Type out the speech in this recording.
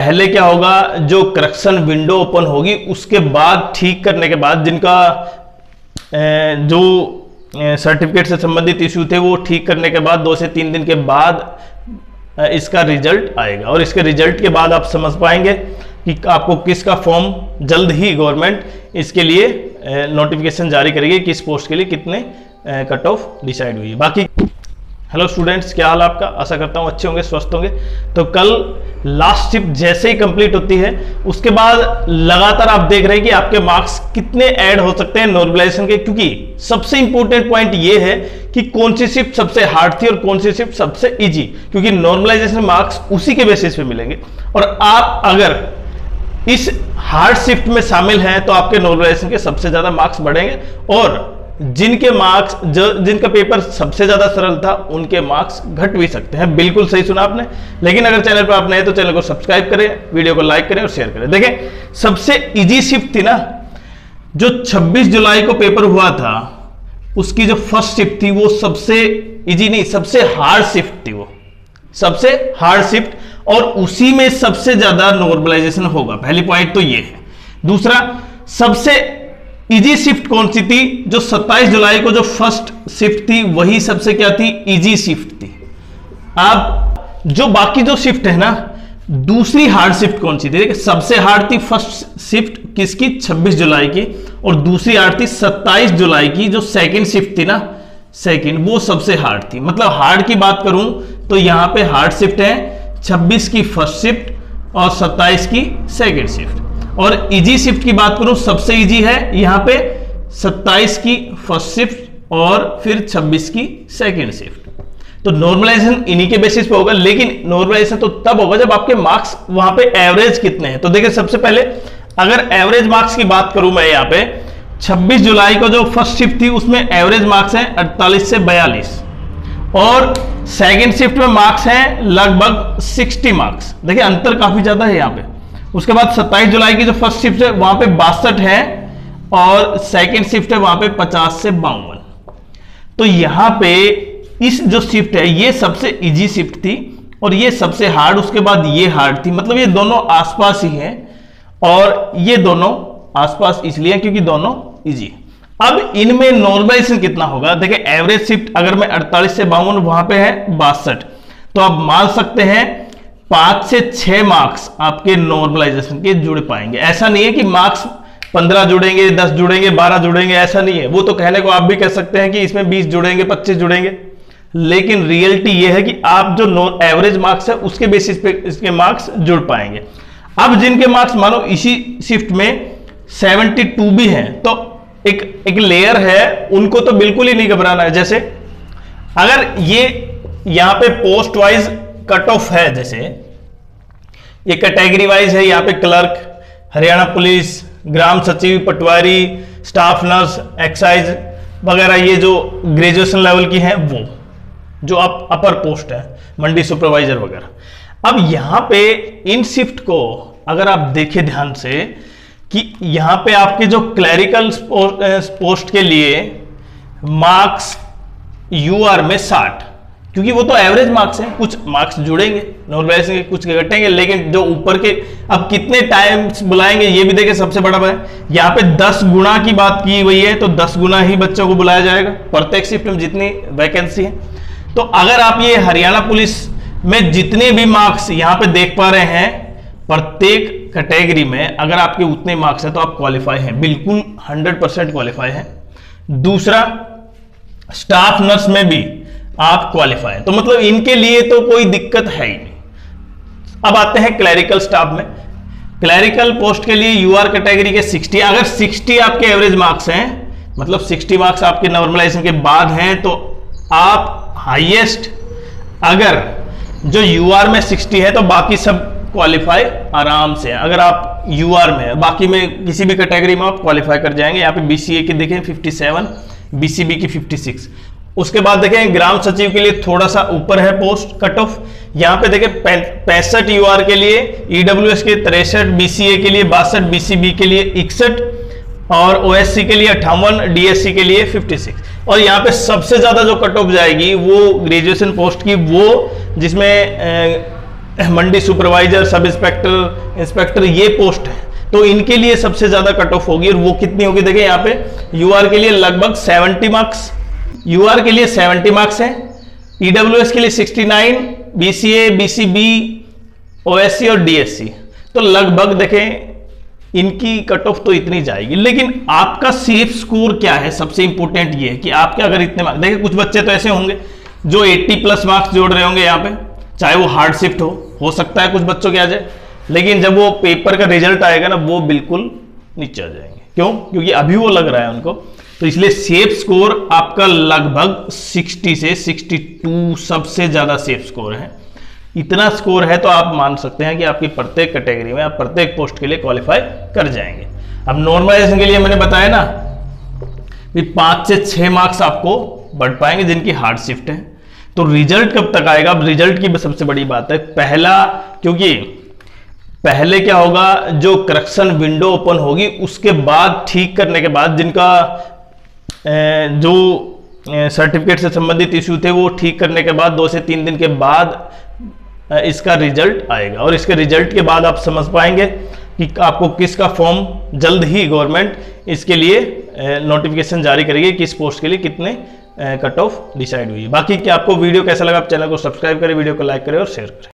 पहले क्या होगा, जो करेक्शन विंडो ओपन होगी उसके बाद ठीक करने के बाद जिनका जो सर्टिफिकेट से संबंधित इश्यू थे वो ठीक करने के बाद 2 से 3 दिन के बाद इसका रिजल्ट आएगा, और इसके रिजल्ट के बाद आप समझ पाएंगे कि आपको किसका फॉर्म जल्द ही गवर्नमेंट इसके लिए नोटिफिकेशन जारी करेगी, किस पोस्ट के लिए कितने कट ऑफ डिसाइड हुई है। बाकी हेलो स्टूडेंट्स, क्या हाल आपका? आशा करता हूँ अच्छे होंगे, स्वस्थ होंगे। तो कल लास्ट शिफ्ट जैसे ही कंप्लीट होती है उसके बाद लगातार आप देख रहे हैं कि आपके मार्क्स कितने ऐड हो सकते हैं नॉर्मलाइजेशन के, क्योंकि सबसे इंपॉर्टेंट पॉइंट ये है कि कौन सी शिफ्ट सबसे हार्ड थी और कौन सी शिफ्ट सबसे इजी, क्योंकि नॉर्मलाइजेशन मार्क्स उसी के बेसिस पे मिलेंगे। और आप अगर इस हार्ड शिफ्ट में शामिल हैं तो आपके नॉर्मलाइजेशन के सबसे ज्यादा मार्क्स बढ़ेंगे, और जिनके मार्क्स जिनका पेपर सबसे ज्यादा सरल था उनके मार्क्स घट भी सकते हैं। बिल्कुल सही सुना आपने। लेकिन अगर चैनल पर आप नए तो चैनल को सब्सक्राइब करें, वीडियो को लाइक करें और शेयर करें। देखें, सबसे इजी शिफ्ट थी ना, जो 26 जुलाई को पेपर हुआ था उसकी जो फर्स्ट शिफ्ट थी वो सबसे इजी नहीं, सबसे हार्ड शिफ्ट थी, वो सबसे हार्ड शिफ्ट, और उसी में सबसे ज्यादा नॉर्मलाइजेशन होगा। पहली पॉइंट तो ये है। दूसरा, सबसे इजी शिफ्ट कौन सी थी? जो 27 जुलाई को जो फर्स्ट शिफ्ट थी वही सबसे क्या थी? इजी शिफ्ट थी। अब जो बाकी जो शिफ्ट है ना, दूसरी हार्ड शिफ्ट कौन सी थी? सबसे हार्ड थी फर्स्ट शिफ्ट किसकी? 26 जुलाई की, और दूसरी हार्ड थी 27 जुलाई की जो सेकंड शिफ्ट थी ना, सेकंड, वो सबसे हार्ड थी। मतलब हार्ड की बात करूं तो यहां पे हार्ड शिफ्ट है 26 की फर्स्ट शिफ्ट और 27 की सेकंड शिफ्ट। और इजी शिफ्ट की बात करूं, सबसे इजी है यहां पे 27 की फर्स्ट शिफ्ट और फिर 26 की सेकंड शिफ्ट। तो नॉर्मलाइजेशन इन्हीं के बेसिस पे होगा, लेकिन नॉर्मलाइजेशन तो तब होगा जब आपके मार्क्स वहां पे एवरेज कितने हैं। तो देखिए, सबसे पहले अगर एवरेज मार्क्स की बात करूं मैं यहां पे 26 जुलाई को जो फर्स्ट शिफ्ट थी उसमें एवरेज मार्क्स हैं 48 से 42, और सेकंड शिफ्ट में मार्क्स हैं लगभग 60 मार्क्स। देखिए, अंतर काफी ज्यादा है यहां पे। उसके बाद 27 जुलाई की जो फर्स्ट शिफ्ट है वहां पे 62 है, और सेकंड शिफ्ट है वहां पे 50 से 52। तो यहां पे इस जो शिफ्ट है ये सबसे इजी शिफ्ट थी, और ये सबसे हार्ड, उसके बाद ये हार्ड थी। मतलब ये दोनों आसपास ही हैं, और ये दोनों आसपास इसलिए क्योंकि दोनों इजी। अब इनमें नॉर्मलाइजेशन कितना होगा? देखिए, एवरेज शिफ्ट अगर मैं 48 से 52, वहां पे है 62, तो आप मान सकते हैं 5 से 6 मार्क्स आपके नॉर्मलाइजेशन के जुड़ पाएंगे। ऐसा नहीं है कि मार्क्स 15 जुड़ेंगे, 10 जुड़ेंगे, 12 जुड़ेंगे, ऐसा नहीं है। वो तो कहने को आप भी कह सकते हैं कि इसमें 20 जुड़ेंगे, 25 जुड़ेंगे, लेकिन रियलिटी ये है कि आप जो एवरेज मार्क्स है उसके बेसिस पे इसके मार्क्स जुड़ पाएंगे। अब जिनके मार्क्स मानो इसी शिफ्ट में 72 भी हैं, तो एक लेयर है, उनको तो बिल्कुल ही नहीं घबराना है। जैसे अगर ये यहां पे पोस्ट वाइज कट ऑफ है, जैसे ये कैटेगरी वाइज है, यहां पे क्लर्क, हरियाणा पुलिस, ग्राम सचिव, पटवारी, स्टाफ नर्स, एक्साइज वगैरह, ये जो ग्रेजुएशन लेवल की हैं, वो जो अपर पोस्ट है, मंडी सुपरवाइजर वगैरह। अब यहां पे इन शिफ्ट को अगर आप देखें ध्यान से कि यहां पे आपके जो क्लरिकल पोस्ट के लिए मार्क्स यूआर में 60, क्योंकि वो तो एवरेज मार्क्स हैं, कुछ मार्क्स जुड़ेंगे नॉर्मलाइजेशन के, कुछ घटेंगे, लेकिन जो ऊपर के अब कितने टाइम्स बुलाएंगे ये भी देखिए सबसे बड़ा है। यहाँ पे 10 गुना की बात की हुई है, तो 10 गुना ही बच्चों को बुलाया जाएगा प्रत्येक शिफ्ट में जितनी वैकेंसी है। तो अगर आप ये हरियाणा पुलिस में जितने भी मार्क्स यहाँ पे देख पा रहे हैं, प्रत्येक कैटेगरी में अगर आपके उतने मार्क्स हैं तो आप क्वालिफाई हैं, बिल्कुल 100% क्वालिफाई हैं। दूसरा, स्टाफ नर्स में भी आप क्वालिफाई हैं, तो मतलब इनके लिए तो कोई दिक्कत है ही नहीं। अब आते हैं क्लरिकल स्टाफ में। क्लरिकल पोस्ट के लिए यूआर कैटेगरी के 60, अगर 60 आपके एवरेज मार्क्स हैं, मतलब 60 मार्क्स आपके नॉर्मलाइजेशन के बाद हैं, तो आप हाईएस्ट, अगर जो यूआर में 60 है तो बाकी सब क्वालिफाई आराम से। अगर आप यूआर में, बाकी में किसी भी कैटेगरी में आप क्वालिफाई कर जाएंगे। यहाँ पे बीसीए की देखें 57, बीसीबी की 56। उसके बाद देखें ग्राम सचिव के लिए थोड़ा सा ऊपर है पोस्ट कट ऑफ, यहाँ पे देखें 65 यूआर के लिए, ईडब्ल्यूएस के 63, बीसीए के लिए 62, बीसीबी के लिए 61, और ओएससी के लिए 58, डीएससी के लिए 56। और यहाँ पे सबसे ज्यादा जो कट ऑफ जाएगी वो ग्रेजुएशन पोस्ट की, वो जिसमें मंडी सुपरवाइजर, सब इंस्पेक्टर, इंस्पेक्टर, ये पोस्ट है, तो इनके लिए सबसे ज्यादा कट ऑफ होगी। और वो कितनी होगी, देखिए यहाँ पे यूआर के लिए लगभग 70 मार्क्स, यूआर के लिए 70 मार्क्स है, ईडब्ल्यूएस के लिए 69, बीसीए, बीसीबी, ओएससी और डीएससी, तो लगभग देखें इनकी कट ऑफ तो इतनी जाएगी। लेकिन आपका सेफ स्कोर क्या है, सबसे इंपॉर्टेंट ये है कि आपके अगर इतने मार्क्स, देखिए कुछ बच्चे तो ऐसे होंगे जो 80+ मार्क्स जोड़ रहे होंगे यहाँ पे, चाहे वो हार्ड शिफ्ट हो सकता है कुछ बच्चों के आ जाए, लेकिन जब वो पेपर का रिजल्ट आएगा ना, वो बिल्कुल नीचे आ जाएंगे। क्यों? क्योंकि अभी वो लग रहा है उनको। तो इसलिए सेफ स्कोर आपका लगभग 60 से 62 सबसे ज्यादा सेफ स्कोर है। इतना स्कोर है तो आप मान सकते हैं कि आपकी प्रत्येक कैटेगरी में, आप प्रत्येक पोस्ट के लिए क्वालिफाई कर जाएंगे। अब नॉर्मलाइजेशन के लिए मैंने बताया ना कि 5 से 6 मार्क्स आपको बढ़ पाएंगे जिनकी हार्ड शिफ्ट है। तो रिजल्ट कब तक आएगा? अब रिजल्ट की सबसे बड़ी बात है पहला, क्योंकि पहले क्या होगा, जो करेक्शन विंडो ओपन होगी उसके बाद ठीक करने के बाद जिनका जो सर्टिफिकेट से संबंधित इश्यू थे वो ठीक करने के बाद 2 से 3 दिन के बाद इसका रिजल्ट आएगा। और इसके रिजल्ट के बाद आप समझ पाएंगे कि आपको किसका फॉर्म, जल्द ही गवर्नमेंट इसके लिए नोटिफिकेशन जारी करेगी कि इस पोस्ट के लिए कितने कट ऑफ डिसाइड हुई है। बाकी क्या आपको वीडियो कैसा लगा, आप चैनल को सब्सक्राइब करें, वीडियो को लाइक करें और शेयर करें।